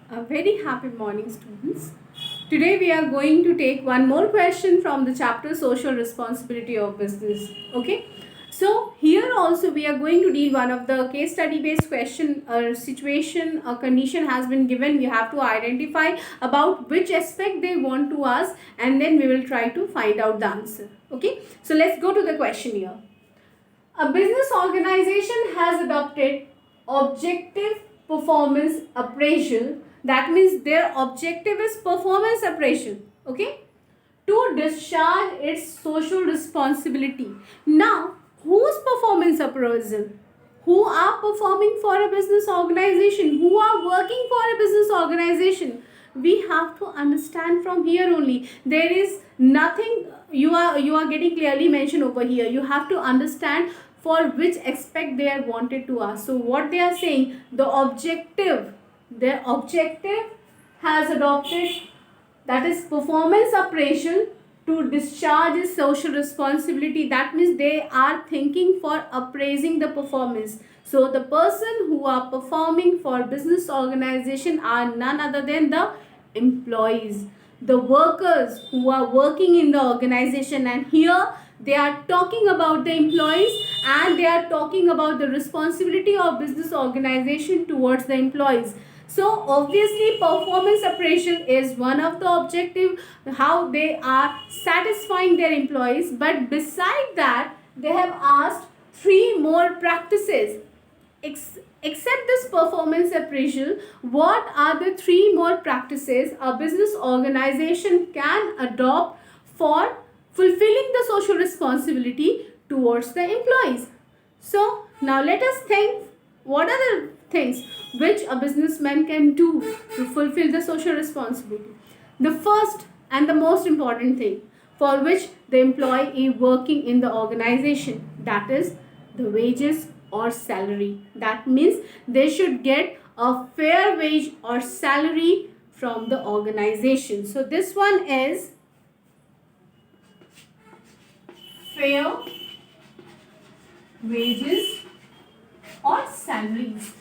A very happy morning, students. Today we are going to take one more question from the chapter Social Responsibility of Business. Okay. So here also we are going to deal one of the case study based question or situation or condition has been given. We have to identify about which aspect they want to ask, and then we will try to find out the answer. Okay. So let's go to the question here. A business organization has adopted objective performance appraisal. That means their objective is performance appraisal. Okay, to discharge its social responsibility. Now, whose performance appraisal? Who are performing for a business organization? Who are working for a business organization? We have to understand from here only. There is nothing you are getting clearly mentioned over here. You have to understand for which aspect they are wanted to ask. So what they are saying, their objective has adopted, that is performance appraisal to discharge its social responsibility. That means they are thinking for appraising the performance. So the person who are performing for business organization are none other than the employees, the workers who are working in the organization. And here they are talking about the employees, and they are talking about the responsibility of business organization towards the employees. So obviously performance appraisal is one of the objective, how they are satisfying their employees. But beside that, they have asked three more practices. Except this performance appraisal, what are the three more practices a business organization can adopt for fulfilling the social responsibility towards the employees? So now let us think, what are the things which a businessman can do to fulfill the social responsibility? The first and the most important thing for which the employee is working in the organization, that is the wages or salary. That means they should get a fair wage or salary from the organization. So this one is fair wages or salaries.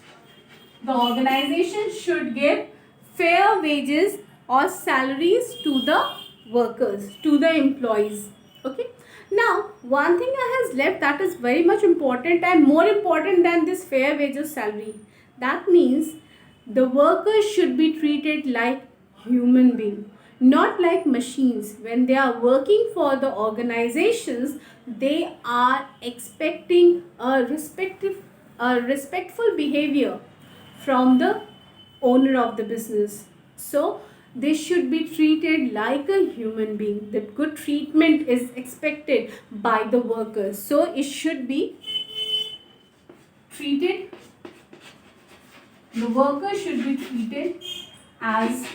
The organization should give fair wages or salaries to the workers, to the employees. Okay. Now, one thing that has left that is very much important and more important than this fair wages salary. That means the workers should be treated like human beings, not like machines. When they are working for the organizations, they are expecting a respectful behavior from the owner of the business. So they should be treated like a human being. That good treatment is expected by the workers. So it should be treated, the workers should be treated as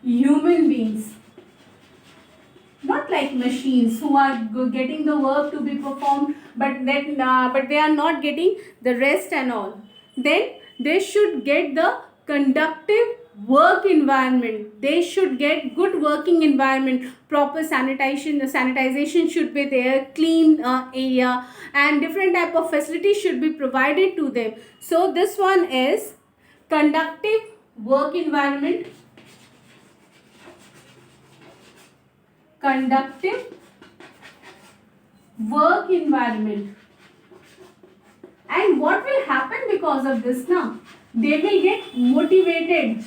human beings, not like machines who are getting the work to be performed, but they are not getting the rest and all. Then they should get the conductive work environment. They should get good working environment, proper sanitization should be there, clean area, and different type of facilities should be provided to them. So this one is conductive work environment, conductive work environment. And what will happen because of this now? They will get motivated.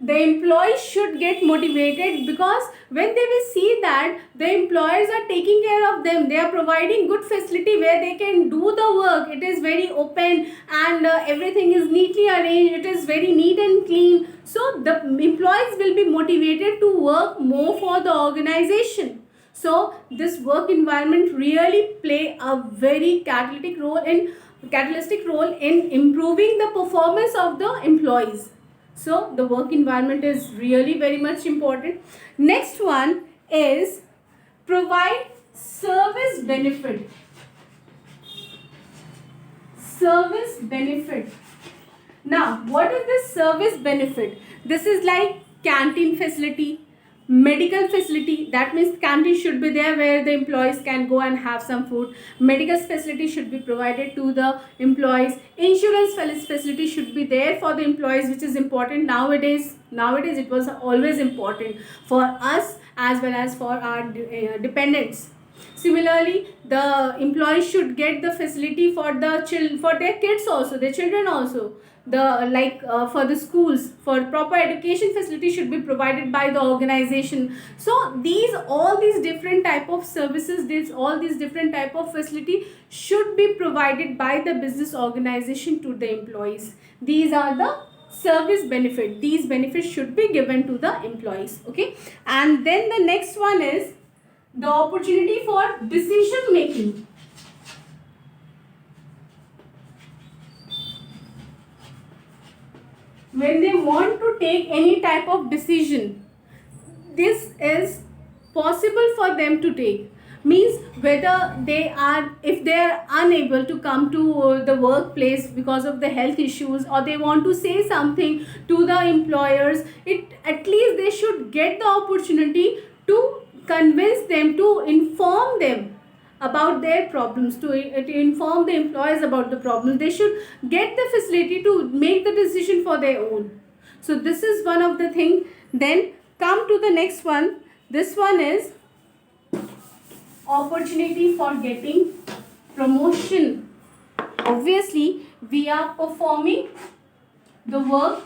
The employees should get motivated, because when they will see that the employers are taking care of them, they are providing good facility where they can do the work, it is very open, and everything is neatly arranged, it is very neat and clean. So the employees will be motivated to work more for the organization. So this work environment really play a very catalytic role in improving the performance of the employees. So the work environment is really very much important. Next one is provide service benefit. Service benefit. Now, what is this service benefit? This is like canteen facility, Medical facility, that means canteen should be there where the employees can go and have some food. Medical facility should be provided to the employees. Insurance facility should be there for the employees, which is important nowadays. Nowadays it was always important for us as well as for our dependents. Similarly, the employees should get the facility for for their kids also, their children also. For the schools, for proper education facility should be provided by the organization. So all these different type of services, all these different type of facility should be provided by the business organization to the employees. These are the service benefit. These benefits should be given to the employees. Okay, and then the next one is the opportunity for decision making. When they want to take any type of decision, this is possible for them to take. Means whether if they are unable to come to the workplace because of the health issues, or they want to say something to the employers, at least they should get the opportunity to convince them, to inform them about their problems, to inform the employees about the problems. They should get the facility to make the decision for their own. So this is one of the thing. Then come to the next one. This one is opportunity for getting promotion. Obviously we are performing the work,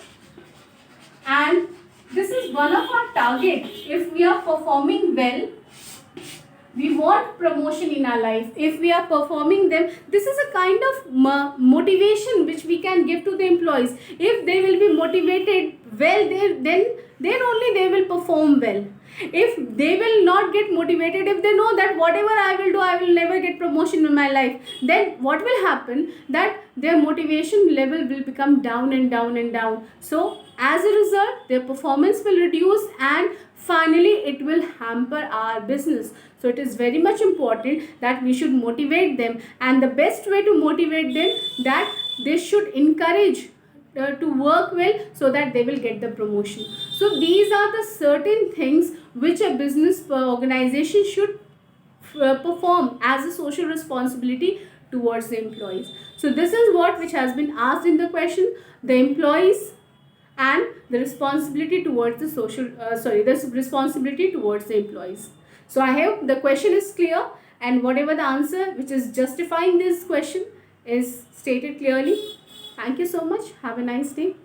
and this is one of our target. If we are performing well, we want promotion in our life. If we are performing them, this is a kind of motivation which we can give to the employees. If they will be motivated well, then only they will perform well. If they will not get motivated, if they know that whatever I will do, I will never get promotion in my life, then what will happen, that their motivation level will become down and down and down. So as a result, their performance will reduce, and finally it will hamper our business. So it is very much important that we should motivate them, and the best way to motivate them, that they should encourage to work well, so that they will get the promotion. So these are the certain things which a business organization should perform as a social responsibility towards the employees. So this is what which has been asked in the question: the employees and the responsibility towards the this responsibility towards the employees. So I hope the question is clear, and whatever the answer which is justifying this question is stated clearly. Thank you so much. Have a nice day.